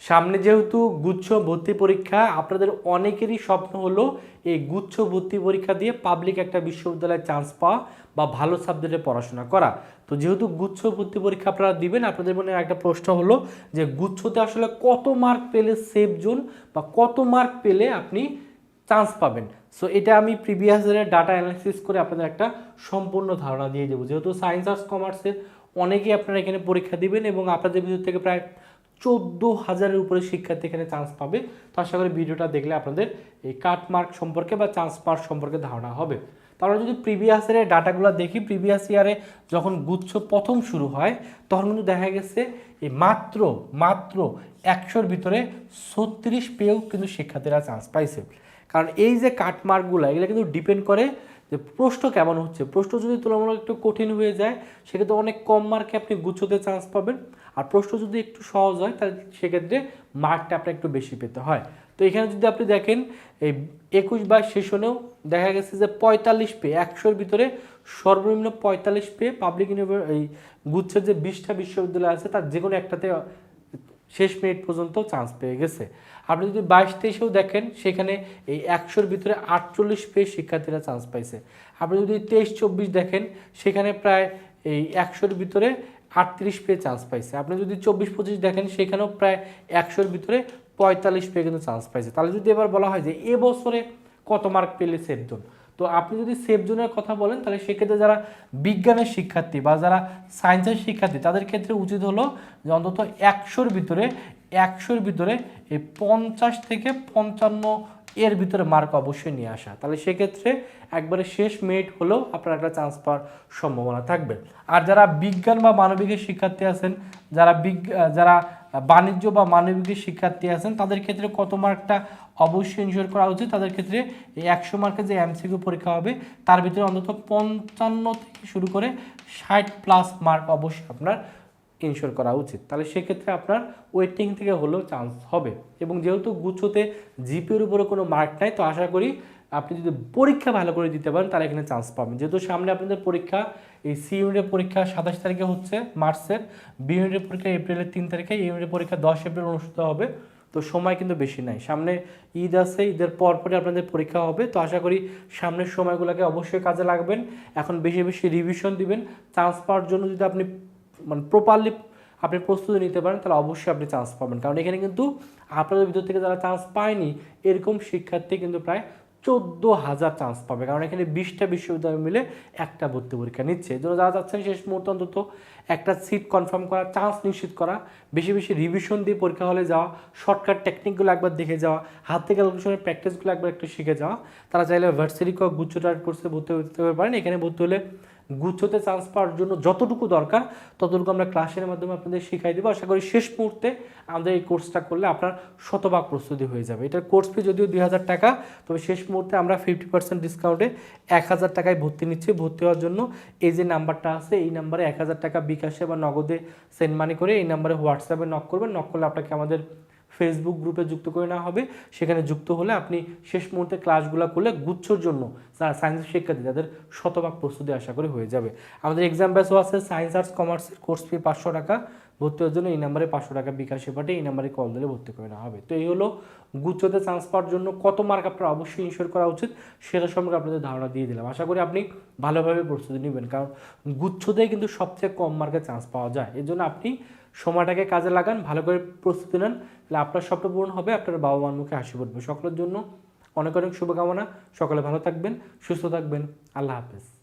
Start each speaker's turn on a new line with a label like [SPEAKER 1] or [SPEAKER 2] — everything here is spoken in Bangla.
[SPEAKER 1] সামনে যেহেতু গুচ্ছ ভর্তি পরীক্ষা, আপনাদের অনেকেরই স্বপ্ন হলো এই গুচ্ছ ভর্তি পরীক্ষা দিয়ে পাবলিক একটা বিশ্ববিদ্যালয়ে চান্স পাওয়া বা ভালো সাবজেক্টে পড়াশোনা করা। তো যেহেতু গুচ্ছ ভর্তি পরীক্ষা আপনারা দিবেন, আপনাদের মনে একটা প্রশ্ন হলো যে গুচ্ছতে আসলে কত মার্ক পেলে সেফ জোন বা কত মার্ক পেলে আপনি চান্স পাবেন। সো এটা আমি প্রিভিয়াস ইয়ারের ডাটা অ্যানালিসিস করে আপনাদের একটা সম্পূর্ণ ধারণা দিয়ে দেবো। যেহেতু সায়েন্স আর্টস কমার্সের অনেকেই আপনারা এখানে পরীক্ষা দিবেন এবং আপনাদের ভিতর থেকে প্রায় 14,000-এর উপরে শিক্ষার্থী এখানে চান্স পাবে। তো আশা করি ভিডিওটা দেখলে আপনাদের এই কাট মার্ক সম্পর্কে বা চান্স মার্ক সম্পর্কে ধারণা হবে। তারপরে যদি প্রিভিয়াস ইয়ারের ডাটাগুলো দেখি, প্রিভিয়াস ইয়ারে যখন গুচ্ছ প্রথম শুরু হয় তখন কিন্তু দেখা গেছে এই মাত্র 100-র ভিতরে 36 পেয়েও কিন্তু শিক্ষার্থীরা চান্স পাইছে। কারণ এই যে কাট মার্কগুলো এগুলো কিন্তু ডিপেন্ড করে যে প্রশ্ন কেমন হচ্ছে। প্রশ্ন যদি তুলনামূলক একটু কঠিন হয়ে যায় সেক্ষেত্রে অনেক কম মার্কে আপনি গুচ্ছতে চান্স পাবেন, আর প্রশ্ন যদি একটু সহজ হয় তাহলে সেক্ষেত্রে মার্কটা আপনার একটু বেশি পেতে হয়। তো এখানে যদি আপনি দেখেন এই 21-22 সেশনেও দেখা গেছে যে 45 পেয়ে 100-র ভিতরে সর্বনিম্ন 45 পেয়ে পাবলিক এই গুচ্ছের যে 20টা বিশ্ববিদ্যালয় আছে তার যে কোনো একটাতে শেষ মিনিট পর্যন্ত চান্স পেয়ে গেছে। আপনি যদি 22-23-এও দেখেন সেখানে এই 100-র ভিতরে 48 পেয়ে শিক্ষার্থীরা চান্স পাইছে। আপনি যদি 23-24 দেখেন সেখানে প্রায় এই 100-র ভিতরে 38 পেয়ে চান্স পাইছে। আপনি যদি 24-25 দেখেন সেখানেও প্রায় 100-র ভিতরে 45 পেয়ে কিন্তু চান্স পাইছে। তাহলে যদি এবার বলা হয় যে এবছরে কত মার্ক পেলে সেফ জোন, তো আপনি যদি সেফ জোনের কথা বলেন তাহলে সেক্ষেত্রে যারা বিজ্ঞানের শিক্ষার্থী বা যারা সায়েন্সের শিক্ষার্থী তাদের ক্ষেত্রে উচিত হলো যে অন্তত 100-র ভিতরে এই 50 থেকে 55 এর ভিতরে মার্ক অবশ্যই নিয়ে আসা। তাহলে সেক্ষেত্রে একবারে শেষ মিনিট হলেও আপনার একটা চান্স পাওয়ার সম্ভাবনা থাকবে। আর যারা বিজ্ঞান বা মানবিকের শিক্ষার্থী আছেন, যারা বাণিজ্য বা মানবিকের শিক্ষার্থী আছেন তাদের ক্ষেত্রে কত মার্কটা অবশ্যই ইনশিওর করা উচিত। তাদের ক্ষেত্রে এই 100 মার্কের যে এমসিকিউ পরীক্ষা হবে তার ভিতরে অন্তত 55 থেকে শুরু করে 60+ মার্ক অবশ্যই আপনার ইনশিওর করা উচিত। তাহলে সেক্ষেত্রে আপনার ওয়েটিং থেকে হলেও চান্স হবে। এবং যেহেতু গুচ্ছতে জিপির উপরে কোনো মার্ক নাই, তো আশা করি আপনি যদি পরীক্ষা ভালো করে দিতে পারেন তাহলে এখানে চান্স পাবেন। যেহেতু সামনে আপনাদের পরীক্ষা, এই সি ইউনিটের পরীক্ষা 27 তারিখে হচ্ছে মার্চের, বি ইউনিটের পরীক্ষা এপ্রিলের 3 তারিখে, এই ইউনিটের পরীক্ষা 10 এপ্রিল অনুষ্ঠিত হবে। তো সময় কিন্তু বেশি নাই, সামনে ঈদ আছে, ঈদের পরপরই আপনাদের পরীক্ষা হবে। তো আশা করি সামনের সময়গুলোকে অবশ্যই কাজে লাগবেন, এখন বেশি বেশি রিভিশন দিবেন। চান্স পাওয়ার জন্য যদি আপনি প্রপারলি আপনি প্রস্তুতি নিতে পারেন তাহলে অবশ্যই আপনি চান্স পাবেন। কারণ এখানে কিন্তু আপনাদের ভিতর থেকে যারা চান্স পায়নি এরকম শিক্ষার্থী কিন্তু প্রায় 14,000 চান্স পাবে। কারণ এখানে 20টা বিশ্ববিদ্যালয় মিলে একটা ভর্তি পরীক্ষা নিচ্ছে। এই জন্য যারা চাচ্ছেন শেষ মুহূর্তে অন্তত একটা সিট কনফার্ম করা, চান্স নিশ্চিত করা, বেশি বেশি রিভিশন দিয়ে পরীক্ষা হলে যাওয়া, শর্টকাট টেকনিকগুলো একবার দেখে যাওয়া, হাত থেকে ক্যালকুলেশনের প্র্যাকটিসগুলো একবার একটু শিখে যাওয়া, তারা চাইলে ভার্সিটি গুচ্ছ টার্গেট কোর্সে ভর্তি হতে পারেন। এখানে ভর্তি হলে গুচ্ছতে চান্স পাওয়ার জন্য যতটুকু দরকার ততটুকু আমরা ক্লাসের মাধ্যমে আপনাদের শিখাই দেবো। আশা করি শেষ মুহূর্তে আমাদের এই কোর্সটা করলে আপনার শতভাগ প্রস্তুতি হয়ে যাবে। এটার কোর্স ফি যদিও 2,000 টাকা, তবে শেষ মুহূর্তে আমরা 50% ডিসকাউন্টে 1,000 টাকায় ভর্তি নিচ্ছি। ভর্তি হওয়ার জন্য এই যে নাম্বারটা আছে এই নাম্বারে 1,000 টাকা বিকাশে বা নগদে সেন্ড মানি করে এই নাম্বারে হোয়াটসঅ্যাপে নক করবেন। নক করলে আপনাকে আমাদের ফেসবুক গ্রুপে যুক্ত করে নেওয়া হবে। সেখানে যুক্ত হলে আপনি শেষ মুহূর্তে ক্লাসগুলো করলে গুচ্ছর জন্য যারা সায়েন্সের শিক্ষার্থী তাদের শতভাগ প্রস্তুতি আশা করি হয়ে যাবে। আমাদের এক্সাম ব্যাচও আছে, সায়েন্স আর্টস কমার্সের কোর্স ফি 500 টাকা। ভর্তি হওয়ার জন্য এই নাম্বারে 500 টাকা বিকাশে পাঠিয়ে এই নাম্বারে কল দিলে ভর্তি করে নেওয়া হবে। তো এই হলো গুচ্ছতে চান্স পাওয়ার জন্য কত মার্ক আপনার অবশ্যই ইনশিওর করা উচিত সেটা সম্পর্কে আপনাদের ধারণা দিয়ে দিলাম। আশা করি আপনি ভালোভাবে প্রস্তুতি নেবেন, কারণ গুচ্ছতেই কিন্তু সবচেয়ে কম মার্কে চান্স পাওয়া যায়। এর জন্য আপনি সময়টাকে কাজে লাগান, ভালো করে প্রস্তুতি নেন, তাহলে আপনার স্বপ্ন পূরণ হবে, আপনার বাবা মার মুখে হাসি ফুটবে। সকলের জন্য অনেক অনেক শুভকামনা। সকলে ভালো থাকবেন, সুস্থ থাকবেন। আল্লাহ হাফেজ।